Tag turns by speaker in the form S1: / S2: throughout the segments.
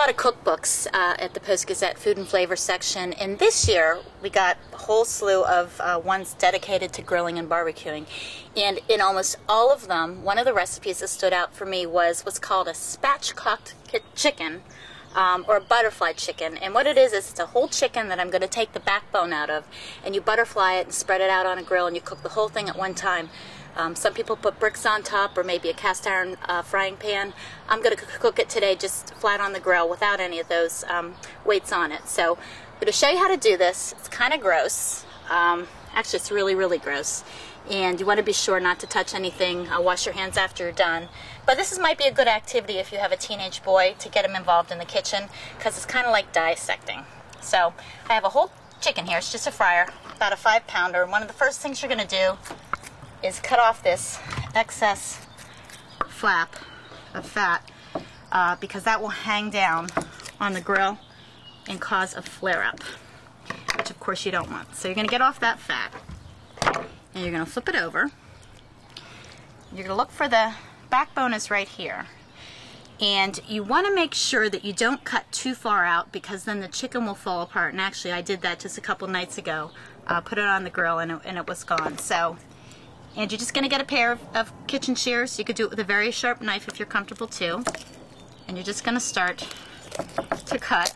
S1: lot of cookbooks at the Post-Gazette food and flavor section, and this year we got a whole slew of ones dedicated to grilling and barbecuing. And in almost all of them, one of the recipes that stood out for me was what's called a spatchcocked chicken, or a butterfly chicken. And what it is it's a whole chicken that I'm going to take the backbone out of, and you butterfly it and spread it out on a grill, and you cook the whole thing at one time. Some people put bricks on top, or maybe a cast iron frying pan. I'm going to cook it today just flat on the grill without any of those weights on it. So I'm going to show you how to do this. It's kind of gross. Actually, it's really, really gross. And you want to be sure not to touch anything. Wash your hands after you're done. But this might be a good activity if you have a teenage boy to get him involved in the kitchen, because it's kind of like dissecting. So I have a whole chicken here. It's just a fryer, about a 5-pounder. And one of the first things you're going to do is cut off this excess flap of fat, because that will hang down on the grill and cause a flare-up, which of course you don't want. So you're going to get off that fat, and you're going to flip it over. You're going to look for the backbone is right here, and you want to make sure that you don't cut too far out, because then the chicken will fall apart. And actually I did that just a couple nights ago. Put it on the grill and it was gone. And you're just going to get a pair of kitchen shears. You could do it with a very sharp knife if you're comfortable too. And you're just going to start to cut,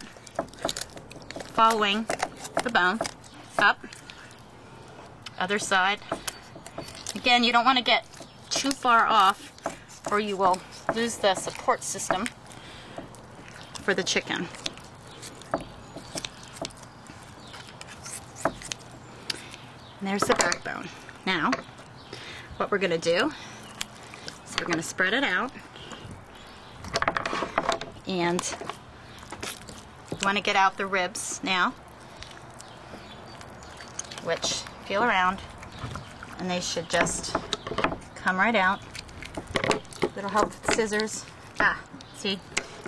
S1: following the bone up. Other side. Again, you don't want to get too far off, or you will lose the support system for the chicken. And there's the backbone. Now, what we're going to do is we're going to spread it out, and you want to get out the ribs now, which feel around, and they should just come right out. Little help with scissors. See,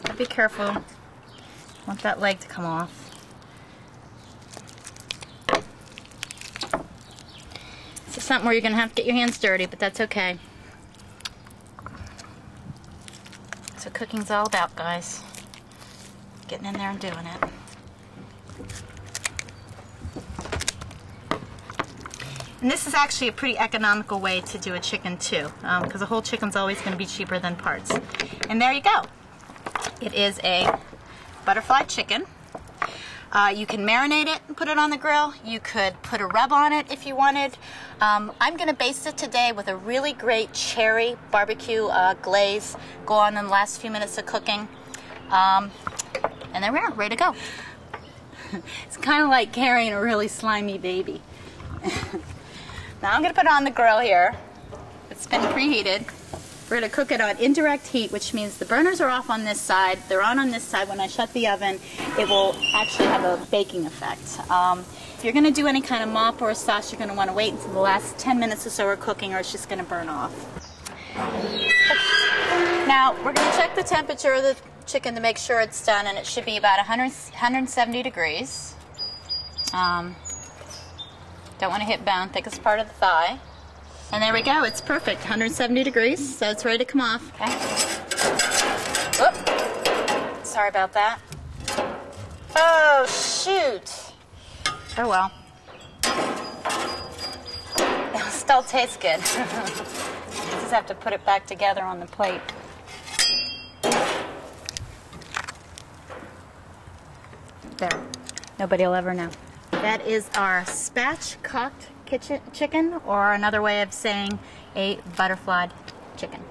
S1: gotta be careful. I want that leg to come off. This is something where you're going to have to get your hands dirty, but that's okay. That's what cooking's all about, guys. Getting in there and doing it. And this is actually a pretty economical way to do a chicken too, because a whole chicken's always going to be cheaper than parts. And there you go. It is a butterfly chicken. You can marinate it and put it on the grill. You could put a rub on it if you wanted. I'm going to baste it today with a really great cherry barbecue glaze. Go on in the last few minutes of cooking. And there we are, ready to go. It's kind of like carrying a really slimy baby. Now I'm going to put it on the grill here. It's been preheated. We're going to cook it on indirect heat, which means the burners are off on this side. They're on this side. When I shut the oven, it will actually have a baking effect. If you're going to do any kind of mop or a sauce, you're going to want to wait until the last 10 minutes or so of cooking, or it's just going to burn off. Now, we're going to check the temperature of the chicken to make sure it's done, and it should be about 170 degrees. Don't want to hit bone, thickest part of the thigh. And there we go, it's perfect, 170 degrees, so it's ready to come off. Okay. Whoop. Sorry about that. Oh, shoot. Oh well. It still tastes good. Just have to put it back together on the plate. There. Nobody will ever know. That is our spatchcocked chicken, or another way of saying a butterfly chicken.